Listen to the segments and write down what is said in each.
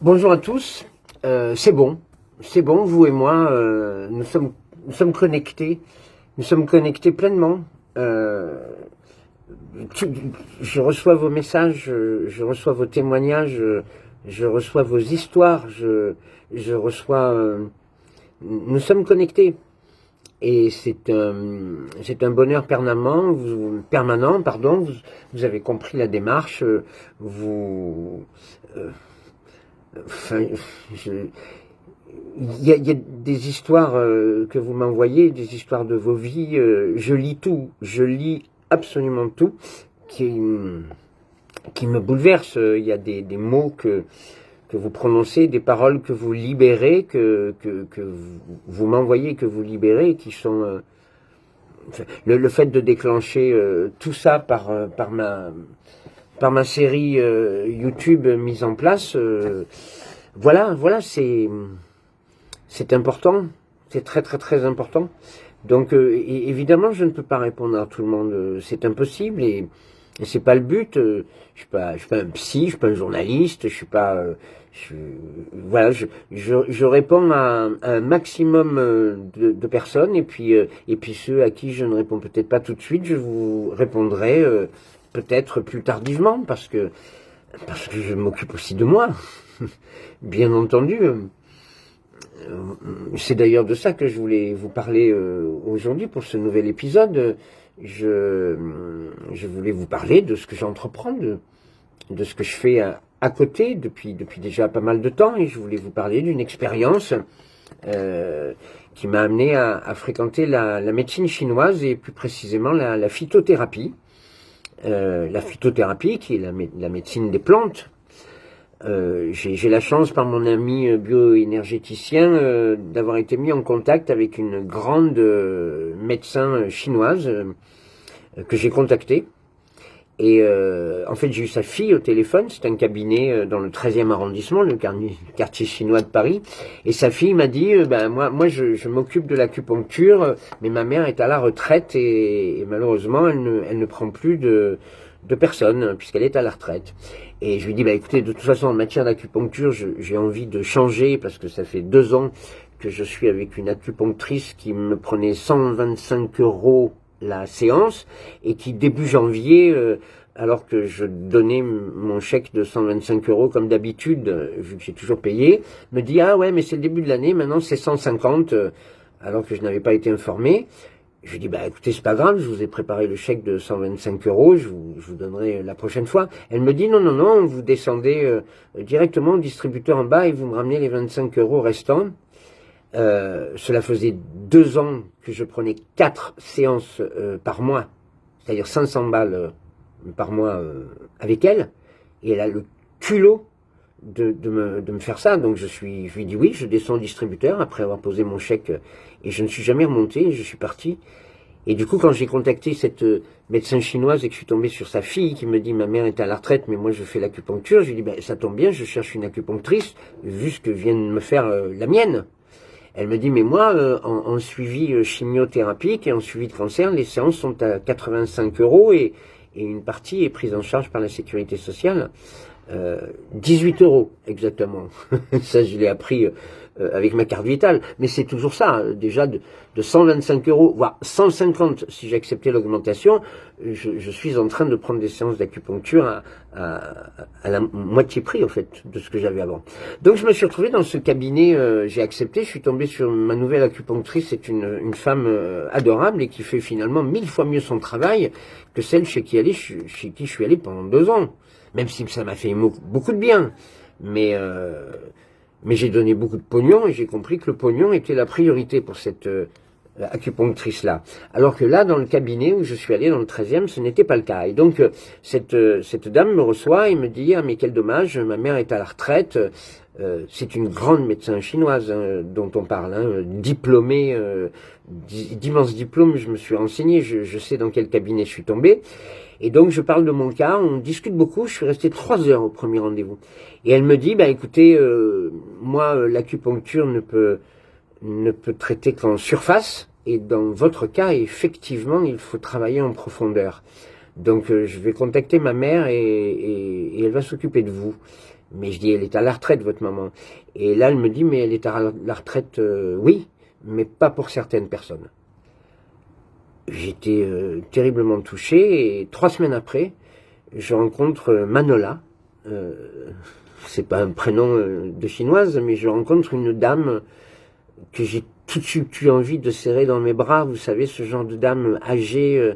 Bonjour à tous. C'est bon, vous et moi, nous sommes connectés, pleinement. Euh, je reçois vos messages, je reçois vos témoignages, je reçois vos histoires, je reçois. Nous sommes connectés et c'est un bonheur permanent, pardon. Vous avez compris la démarche, vous. euh, Enfin, je, il y a des histoires que vous m'envoyez, des histoires de vos vies. Je lis tout, je lis absolument tout, qui, qui me bouleverse. Il y a des mots que vous prononcez, des paroles que vous libérez, que vous m'envoyez, que vous libérez, qui sont le fait de déclencher tout ça par ma série YouTube mise en place. Voilà, c'est important, c'est très très très important. Donc évidemment, je ne peux pas répondre à tout le monde, c'est impossible et c'est pas le but. Je suis pas un psy, je suis pas un journaliste, je suis pas. Voilà, je réponds à un maximum de personnes et puis ceux à qui je ne réponds peut-être pas tout de suite, je vous répondrai peut-être plus tardivement parce que je m'occupe aussi de moi, bien entendu. C'est d'ailleurs de ça que je voulais vous parler aujourd'hui pour ce nouvel épisode. Je voulais vous parler de ce que j'entreprends, de ce que je fais à côté depuis déjà pas mal de temps, et je voulais vous parler d'une expérience qui m'a amené à fréquenter la médecine chinoise et plus précisément la phytothérapie. La phytothérapie qui est la médecine des plantes. J'ai la chance par mon ami bioénergéticien d'avoir été mis en contact avec une grande médecin chinoise que j'ai contactée. Et en fait, j'ai eu sa fille au téléphone. C'est un cabinet dans le 13e arrondissement, le quartier chinois de Paris. Et sa fille m'a dit, moi je m'occupe de l'acupuncture, mais ma mère est à la retraite et malheureusement, elle ne prend plus de personnes puisqu'elle est à la retraite. Et je lui dis, écoutez, de toute façon, en matière d'acupuncture, j'ai envie de changer parce que ça fait 2 ans que je suis avec une acupunctrice qui me prenait 125 euros la séance et qui, début janvier, alors que je donnais mon chèque de 125 euros comme d'habitude, vu que j'ai toujours payé, me dit, ah ouais, mais c'est le début de l'année, maintenant c'est 150, alors que je n'avais pas été informé. Je lui dis, écoutez, c'est pas grave, je vous ai préparé le chèque de 125 euros, je vous donnerai la prochaine fois. Elle me dit, non, vous descendez directement au distributeur en bas et vous me ramenez les 25 euros restants. Cela faisait 2 ans que je prenais 4 séances par mois, c'est-à-dire 500 balles par mois avec elle, et elle a le culot de me faire ça. Donc je lui dis oui, je descends au distributeur après avoir posé mon chèque et je ne suis jamais remonté, je suis parti. Et du coup, quand j'ai contacté cette médecin chinoise et que je suis tombé sur sa fille qui me dit ma mère est à la retraite mais moi je fais l'acupuncture, je lui dis ça tombe bien, je cherche une acupunctrice vu ce que vient de me faire la mienne. Elle me dit mais moi en suivi chimiothérapique et en suivi de cancer, les séances sont à 85 euros et une partie est prise en charge par la sécurité sociale. 18 euros exactement. Ça, je l'ai appris avec ma carte vitale. Mais c'est toujours ça, déjà de 125 euros, voire 150 si j'acceptais l'augmentation, je suis en train de prendre des séances d'acupuncture à la moitié prix, en fait, de ce que j'avais avant. Donc je me suis retrouvé dans ce cabinet, j'ai accepté, je suis tombé sur ma nouvelle acupunctrice, c'est une femme adorable et qui fait finalement 1000 fois mieux son travail que celle chez qui je suis allé pendant 2 ans. Même si ça m'a fait beaucoup de bien. Mais j'ai donné beaucoup de pognon et j'ai compris que le pognon était la priorité pour cette acupunctrice-là. Alors que là, dans le cabinet où je suis allé, dans le 13e, ce n'était pas le cas. Et donc, cette dame me reçoit et me dit « Ah, mais quel dommage, ma mère est à la retraite. » C'est une grande médecin chinoise dont on parle, diplômée, d'immenses diplômes. Je me suis renseigné, je sais dans quel cabinet je suis tombé. Et donc je parle de mon cas, on discute beaucoup, je suis resté 3 heures au premier rendez-vous. Et elle me dit, écoutez, moi l'acupuncture ne peut traiter qu'en surface, et dans votre cas, effectivement, il faut travailler en profondeur. Donc je vais contacter ma mère et elle va s'occuper de vous. Mais je dis, elle est à la retraite, votre maman. Et là, elle me dit, mais elle est à la retraite, oui, mais pas pour certaines personnes. J'étais terriblement touché et 3 semaines après, je rencontre Manola. C'est pas un prénom de chinoise, mais je rencontre une dame que j'ai tout de suite eu envie de serrer dans mes bras. Vous savez, ce genre de dame âgée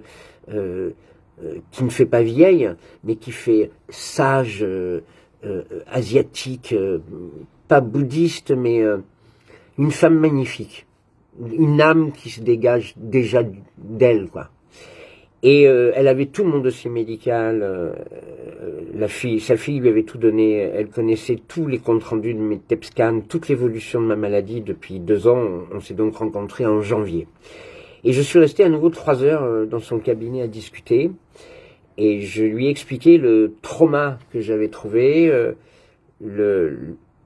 qui ne fait pas vieille, mais qui fait sage, asiatique, pas bouddhiste, mais une femme magnifique. Une âme qui se dégage déjà d'elle, quoi. Et elle avait tout mon dossier médical. Sa fille lui avait tout donné. Elle connaissait tous les comptes rendus de mes TEP scans, toute l'évolution de ma maladie depuis 2 ans. On s'est donc rencontrés en janvier. Et je suis resté à nouveau 3 heures dans son cabinet à discuter. Et je lui ai expliqué le trauma que j'avais trouvé,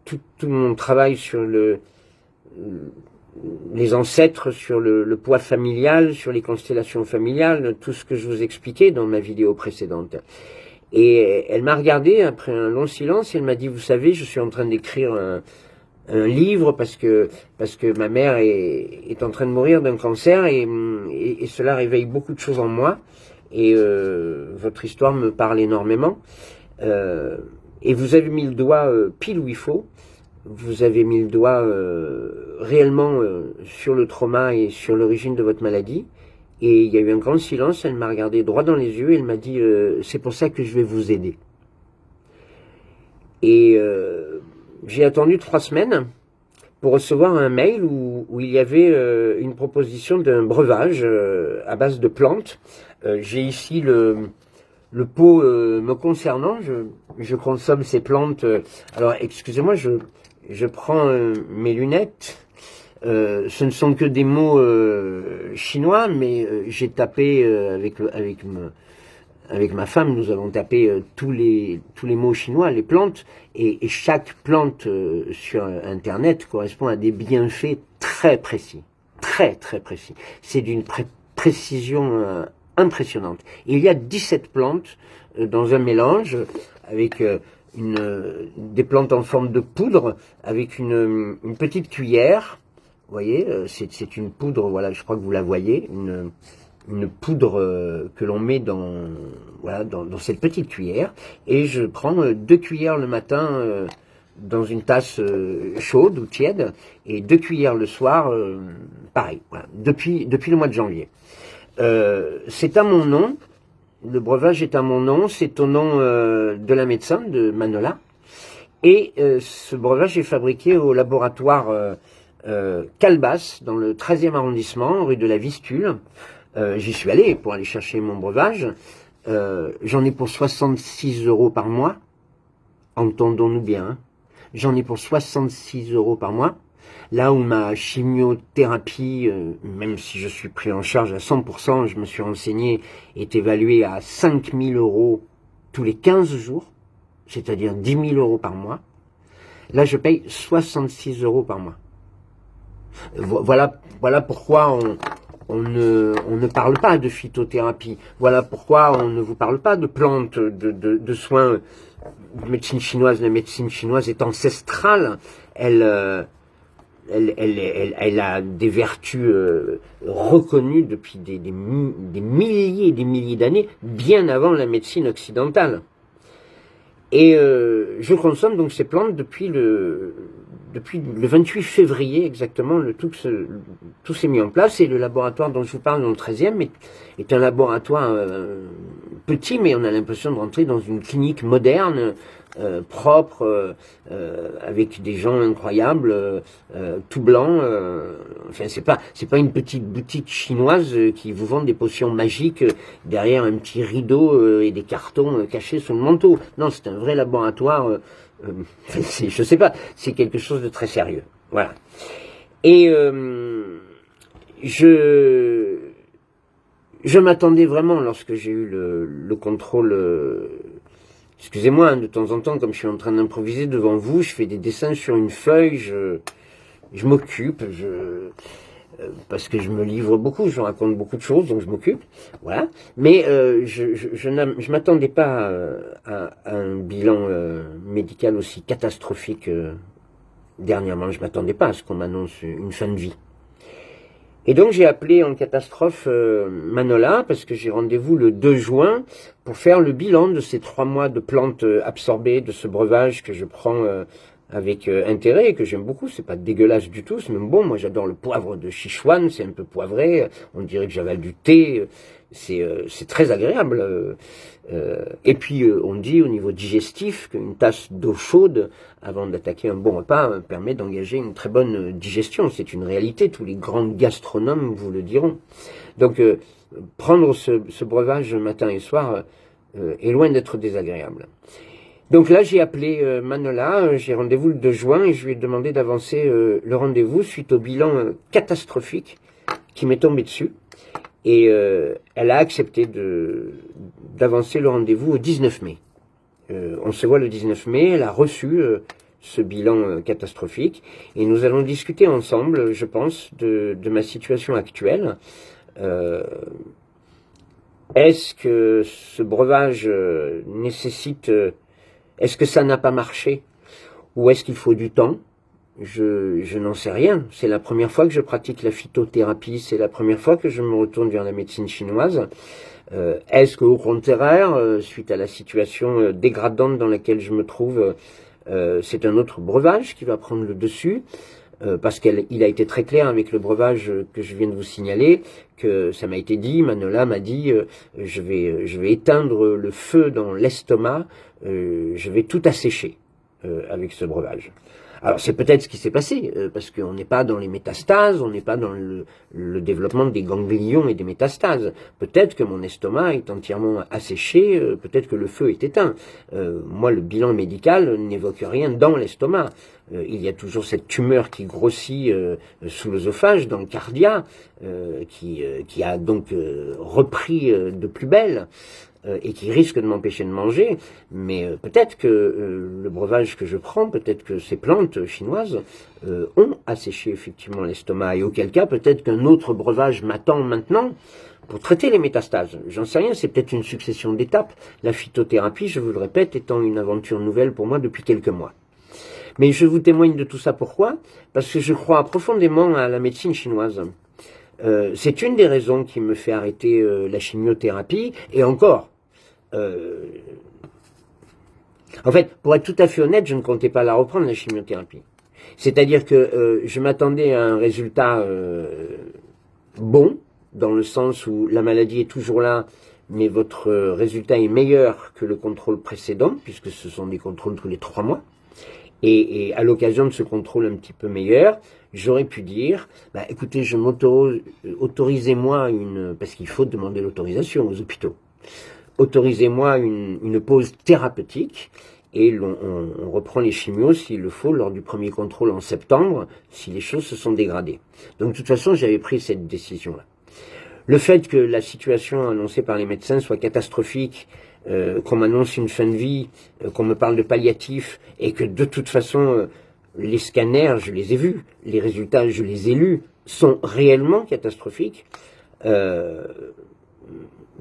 tout mon travail sur les ancêtres, sur le poids familial, sur les constellations familiales, tout ce que je vous expliquais dans ma vidéo précédente. Et elle m'a regardé après un long silence et elle m'a dit, vous savez, je suis en train d'écrire un livre parce que ma mère est en train de mourir d'un cancer et cela réveille beaucoup de choses en moi. Et votre histoire me parle énormément. Et vous avez mis le doigt pile où il faut. Vous avez mis le doigt réellement sur le trauma et sur l'origine de votre maladie. Et il y a eu un grand silence, elle m'a regardé droit dans les yeux et elle m'a dit c'est pour ça que je vais vous aider. Et j'ai attendu 3 semaines pour recevoir un mail où il y avait une proposition d'un breuvage à base de plantes. J'ai ici le pot me concernant, je consomme ces plantes. Alors excusez-moi, je prends mes lunettes. Ce ne sont que des mots chinois, mais j'ai tapé avec ma femme, nous avons tapé tous les mots chinois, les plantes, et chaque plante sur Internet correspond à des bienfaits très précis, très très précis. C'est d'une précision impressionnante. Il y a 17 plantes dans un mélange avec des plantes en forme de poudre, avec une petite cuillère. Vous voyez, c'est une poudre, voilà, je crois que vous la voyez, une poudre que l'on met dans cette petite cuillère. Et je prends 2 cuillères le matin dans une tasse chaude ou tiède, et 2 cuillères le soir, pareil, voilà, depuis le mois de janvier. C'est à mon nom, le breuvage est à mon nom, c'est au nom de la médecin, de Manola. Et ce breuvage est fabriqué au laboratoire Calbas, dans le 13e arrondissement, rue de la Vistule. J'y suis allé pour aller chercher mon breuvage. J'en ai pour 66 € par mois. Entendons-nous bien. Hein. J'en ai pour 66 € par mois. Là où ma chimiothérapie, même si je suis pris en charge à 100%, je me suis renseigné, est évaluée à 5 000 € tous les 15 jours, c'est-à-dire 10 000 € par mois. Là, je paye 66 € par mois. Voilà pourquoi on ne parle pas de phytothérapie. Voilà pourquoi on ne vous parle pas de plantes, de soins de médecine chinoise. La médecine chinoise est ancestrale. Elle a des vertus reconnues depuis des milliers et des milliers d'années, bien avant la médecine occidentale. Et je consomme donc ces plantes depuis le 28 février exactement, tout s'est mis en place. Et le laboratoire dont je vous parle dans le 13e est un laboratoire petit, mais on a l'impression de rentrer dans une clinique moderne, propre, avec des gens incroyables, tout blanc. Enfin, c'est pas une petite boutique chinoise qui vous vend des potions magiques derrière un petit rideau et des cartons cachés sous le manteau. Non, c'est un vrai laboratoire. Je sais pas, c'est quelque chose de très sérieux. Voilà. Et je m'attendais vraiment, lorsque j'ai eu le contrôle. Excusez-moi, hein, de temps en temps, comme je suis en train d'improviser devant vous, je fais des dessins sur une feuille, je m'occupe, parce que je me livre beaucoup, je raconte beaucoup de choses, donc je m'occupe, voilà. Mais je m'attendais pas à un bilan médical aussi catastrophique dernièrement. Je m'attendais pas à ce qu'on m'annonce une fin de vie. Et donc j'ai appelé en catastrophe Manola, parce que j'ai rendez-vous le 2 juin pour faire le bilan de ces 3 mois de plantes absorbées, de ce breuvage que je prends avec intérêt et que j'aime beaucoup. C'est pas dégueulasse du tout, c'est même bon. Moi j'adore le poivre de Sichuan, c'est un peu poivré, on dirait que j'avale du thé, c'est très agréable. Et puis on dit au niveau digestif qu'une tasse d'eau chaude avant d'attaquer un bon repas permet d'engager une très bonne digestion. C'est une réalité, tous les grands gastronomes vous le diront. Donc prendre ce breuvage matin et soir est loin d'être désagréable. Donc là j'ai appelé Manola, j'ai rendez-vous le 2 juin et je lui ai demandé d'avancer le rendez-vous suite au bilan catastrophique qui m'est tombé dessus. Et elle a accepté d'avancer le rendez-vous au 19 mai. On se voit le 19 mai, elle a reçu ce bilan catastrophique et nous allons discuter ensemble, je pense, de ma situation actuelle. Est-ce que ce breuvage nécessite... est-ce que ça n'a pas marché? Ou est-ce qu'il faut du temps? Je n'en sais rien. C'est la première fois que je pratique la phytothérapie, c'est la première fois que je me retourne vers la médecine chinoise. Est-ce qu'au contraire, suite à la situation dégradante dans laquelle je me trouve, c'est un autre breuvage qui va prendre le dessus? Parce qu'il a été très clair avec le breuvage que je viens de vous signaler, que ça m'a été dit, Manola m'a dit, je vais éteindre le feu dans l'estomac, je vais tout assécher avec ce breuvage. Alors c'est peut-être ce qui s'est passé, parce qu'on n'est pas dans les métastases, on n'est pas dans le développement des ganglions et des métastases. Peut-être que mon estomac est entièrement asséché, peut-être que le feu est éteint. Moi, le bilan médical n'évoque rien dans l'estomac. Il y a toujours cette tumeur qui grossit sous l'œsophage, dans le cardia, qui a donc repris de plus belle. Et qui risque de m'empêcher de manger, mais peut-être que le breuvage que je prends, peut-être que ces plantes chinoises ont asséché effectivement l'estomac, et auquel cas peut-être qu'un autre breuvage m'attend maintenant pour traiter les métastases. J'en sais rien, c'est peut-être une succession d'étapes. La phytothérapie, je vous le répète, étant une aventure nouvelle pour moi depuis quelques mois. Mais je vous témoigne de tout ça, pourquoi? Parce que je crois profondément à la médecine chinoise. C'est une des raisons qui me fait arrêter la chimiothérapie, et encore, en fait, pour être tout à fait honnête, je ne comptais pas la reprendre, la chimiothérapie. C'est-à-dire que je m'attendais à un résultat bon, dans le sens où la maladie est toujours là, mais votre résultat est meilleur que le contrôle précédent, puisque ce sont des contrôles tous les 3 mois. Et à l'occasion de ce contrôle un petit peu meilleur, j'aurais pu dire, bah, écoutez, autorisez-moi parce qu'il faut demander l'autorisation aux hôpitaux. Autorisez-moi une pause thérapeutique et on reprend les chimios s'il le faut lors du premier contrôle en septembre, si les choses se sont dégradées. Donc de toute façon, j'avais pris cette décision-là. Le fait que la situation annoncée par les médecins soit catastrophique, qu'on m'annonce une fin de vie, qu'on me parle de palliatif, et que de toute façon, les scanners, je les ai vus, les résultats, je les ai lus, sont réellement catastrophiques,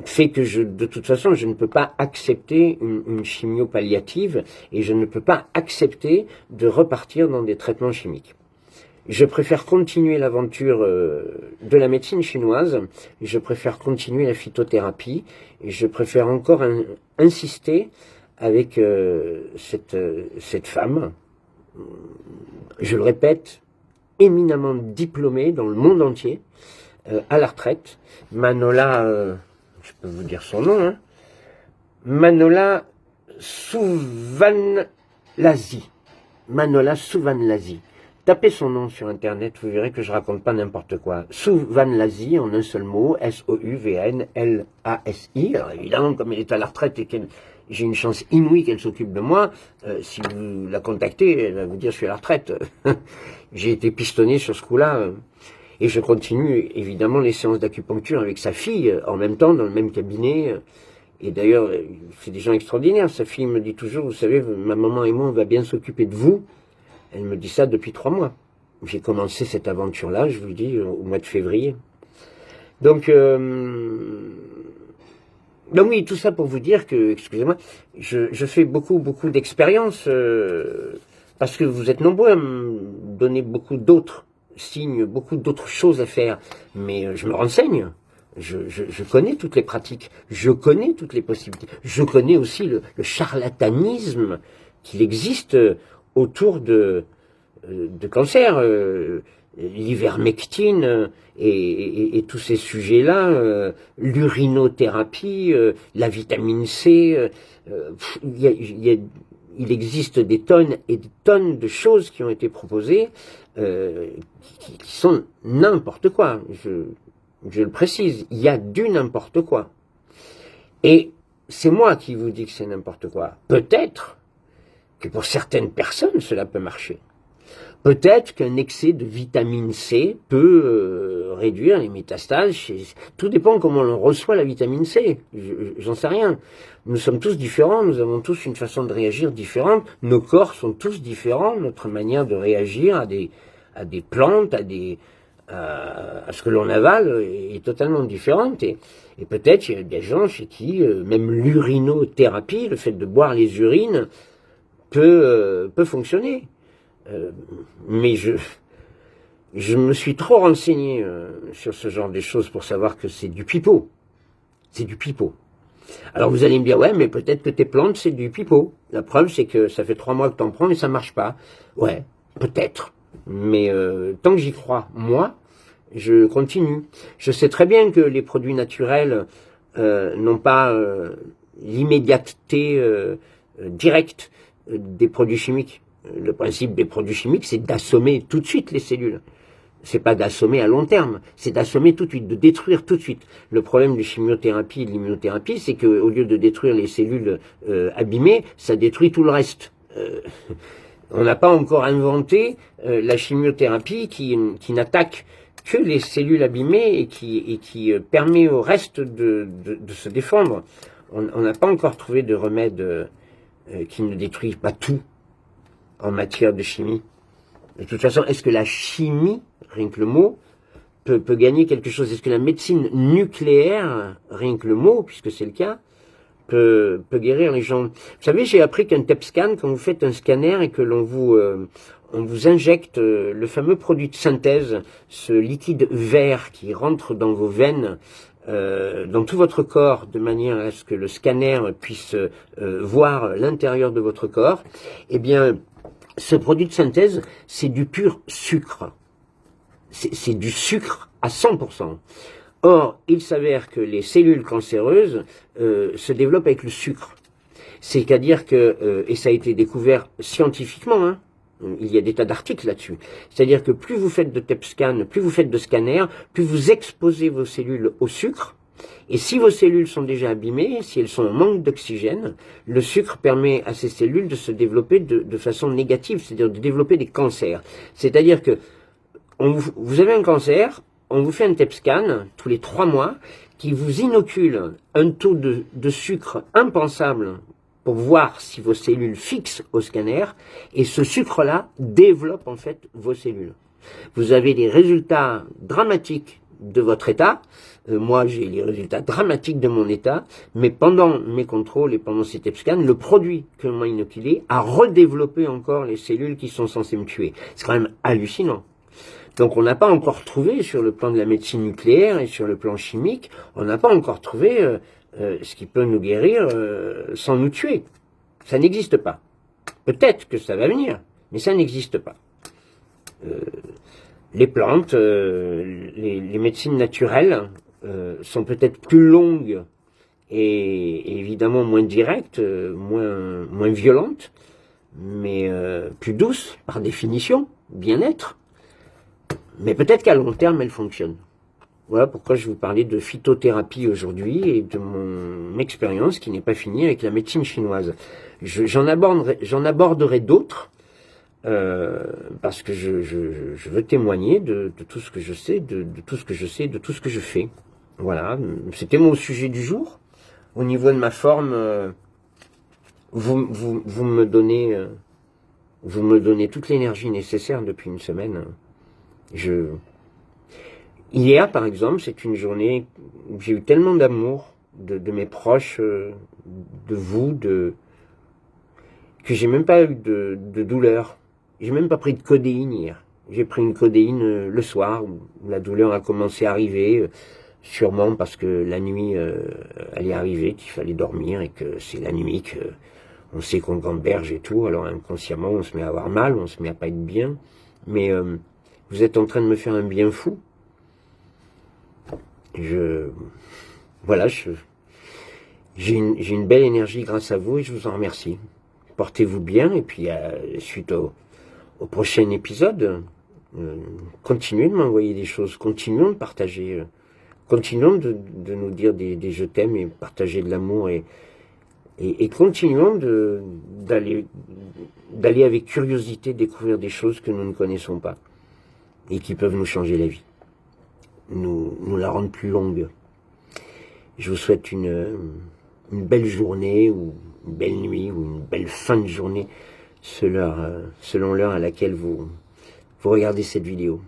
fait que de toute façon, je ne peux pas accepter une chimio palliative, et je ne peux pas accepter de repartir dans des traitements chimiques. Je préfère continuer l'aventure de la médecine chinoise, je préfère continuer la phytothérapie, et je préfère encore insister avec cette femme, je le répète, éminemment diplômée dans le monde entier, à la retraite, Manola, je peux vous dire son nom, hein, Manola Souvanlazi. Manola Souvanlazi. Tapez son nom sur internet, vous verrez que je raconte pas n'importe quoi. Souvanlazi, en un seul mot, S-O-U-V-A-N-L-A-S-I. Alors évidemment, comme elle est à la retraite et que j'ai une chance inouïe qu'elle s'occupe de moi, si vous la contactez, elle va vous dire je suis à la retraite. J'ai été pistonné sur ce coup-là. Et je continue évidemment les séances d'acupuncture avec sa fille, en même temps, dans le même cabinet. Et d'ailleurs, c'est des gens extraordinaires. Sa fille me dit toujours, vous savez, ma maman et moi, on va bien s'occuper de vous. Elle me dit ça depuis 3 mois. J'ai commencé cette aventure-là, je vous le dis, au mois de février. Donc oui, tout ça pour vous dire que, excusez-moi, je fais beaucoup d'expériences, parce que vous êtes nombreux à me donner beaucoup d'autres signes, beaucoup d'autres choses à faire. Mais je me renseigne. Je connais toutes les pratiques, je connais toutes les possibilités, je connais aussi le charlatanisme qu'il existe autour de cancer, l'ivermectine et tous ces sujets-là, l'urinothérapie, la vitamine C, il existe des tonnes et des tonnes de choses qui ont été proposées qui sont n'importe quoi. Je le précise, il y a du n'importe quoi. Et c'est moi qui vous dis que c'est n'importe quoi. Peut-être que pour certaines personnes, cela peut marcher. Peut-être qu'un excès de vitamine C peut réduire les métastases. Tout dépend comment l'on reçoit la vitamine C. J'en sais rien. Nous sommes tous différents, nous avons tous une façon de réagir différente. Nos corps sont tous différents. Notre manière de réagir à des plantes, à ce que l'on avale est totalement différente. Et peut-être il y a des gens chez qui même l'urinothérapie, le fait de boire les urines, peut fonctionner. Mais je me suis trop renseigné sur ce genre de choses pour savoir que c'est du pipeau. C'est du pipeau. Alors vous allez me dire, ouais, mais peut-être que tes plantes, c'est du pipeau. La preuve, c'est que ça fait 3 mois que t'en prends et ça marche pas. Ouais, peut-être. Mais tant que j'y crois, moi, je continue. Je sais très bien que les produits naturels n'ont pas l'immédiateté directe des produits chimiques. Le principe des produits chimiques, c'est d'assommer tout de suite les cellules. C'est pas d'assommer à long terme, c'est d'assommer tout de suite, de détruire tout de suite. Le problème de chimiothérapie et de l'immunothérapie, c'est qu'au lieu de détruire les cellules abîmées, ça détruit tout le reste. On n'a pas encore inventé la chimiothérapie qui n'attaque que les cellules abîmées et qui permet au reste de se défendre. On n'a pas encore trouvé de remède qui ne détruit pas tout en matière de chimie. De toute façon, est-ce que la chimie, rien que le mot, peut gagner quelque chose? Est-ce que la médecine nucléaire, rien que le mot, puisque c'est le cas, peut guérir les gens? Vous savez, j'ai appris qu'un TEP scan, quand vous faites un scanner et que on vous injecte le fameux produit de synthèse, ce liquide vert qui rentre dans vos veines, dans tout votre corps, de manière à ce que le scanner puisse voir l'intérieur de votre corps, eh bien, ce produit de synthèse, c'est du pur sucre. C'est du sucre à 100%. Or, il s'avère que les cellules cancéreuses se développent avec le sucre. C'est-à-dire que, et ça a été découvert scientifiquement, hein, il y a des tas d'articles là-dessus. C'est-à-dire que plus vous faites de TEP scan, plus vous faites de scanner, plus vous exposez vos cellules au sucre. Et si vos cellules sont déjà abîmées, si elles sont en manque d'oxygène, le sucre permet à ces cellules de se développer de façon négative, c'est-à-dire de développer des cancers. C'est-à-dire que vous avez un cancer, on vous fait un TEP scan tous les 3 mois qui vous inocule un taux de sucre impensable pour voir si vos cellules fixent au scanner, et ce sucre-là développe en fait vos cellules. Vous avez des résultats dramatiques de votre état. Moi, j'ai les résultats dramatiques de mon état, mais pendant mes contrôles et pendant ces TEP scans, le produit que l'on m'a inoculé a redéveloppé encore les cellules qui sont censées me tuer. C'est quand même hallucinant. Donc on n'a pas encore trouvé, sur le plan de la médecine nucléaire et sur le plan chimique, on n'a pas encore trouvé ce qui peut nous guérir sans nous tuer. Ça n'existe pas. Peut-être que ça va venir, mais ça n'existe pas. Les plantes, les médecines naturelles sont peut-être plus longues et évidemment moins directes, moins violentes, mais plus douces par définition, bien-être. Mais peut-être qu'à long terme, elles fonctionnent. Voilà pourquoi je vous parlais de phytothérapie aujourd'hui et de mon expérience qui n'est pas finie avec la médecine chinoise. J'en aborderai d'autres. Parce que je veux témoigner de tout ce que je sais, de tout ce que je sais, de tout ce que je fais. Voilà, c'était mon sujet du jour. Au niveau de ma forme, vous me donnez toute l'énergie nécessaire depuis une semaine. Hier, par exemple, c'est une journée où j'ai eu tellement d'amour de mes proches, de vous, que j'ai même pas eu de douleur. J'ai même pas pris de codéine hier. J'ai pris une codéine le soir où la douleur a commencé à arriver, sûrement parce que la nuit elle est arrivée, qu'il fallait dormir et que c'est la nuit que on sait qu'on gamberge et tout. Alors inconsciemment on se met à avoir mal, on se met à pas être bien. Mais vous êtes en train de me faire un bien fou. Voilà, j'ai une belle énergie grâce à vous et je vous en remercie. Portez-vous bien et puis suite au prochain épisode, continuez de m'envoyer des choses, continuons de partager, continuons de nous dire des je t'aime et partager de l'amour et continuons d'aller avec curiosité découvrir des choses que nous ne connaissons pas et qui peuvent nous changer la vie, nous la rendre plus longue. Je vous souhaite une belle journée ou une belle nuit ou une belle fin de journée selon l'heure à laquelle vous regardez cette vidéo.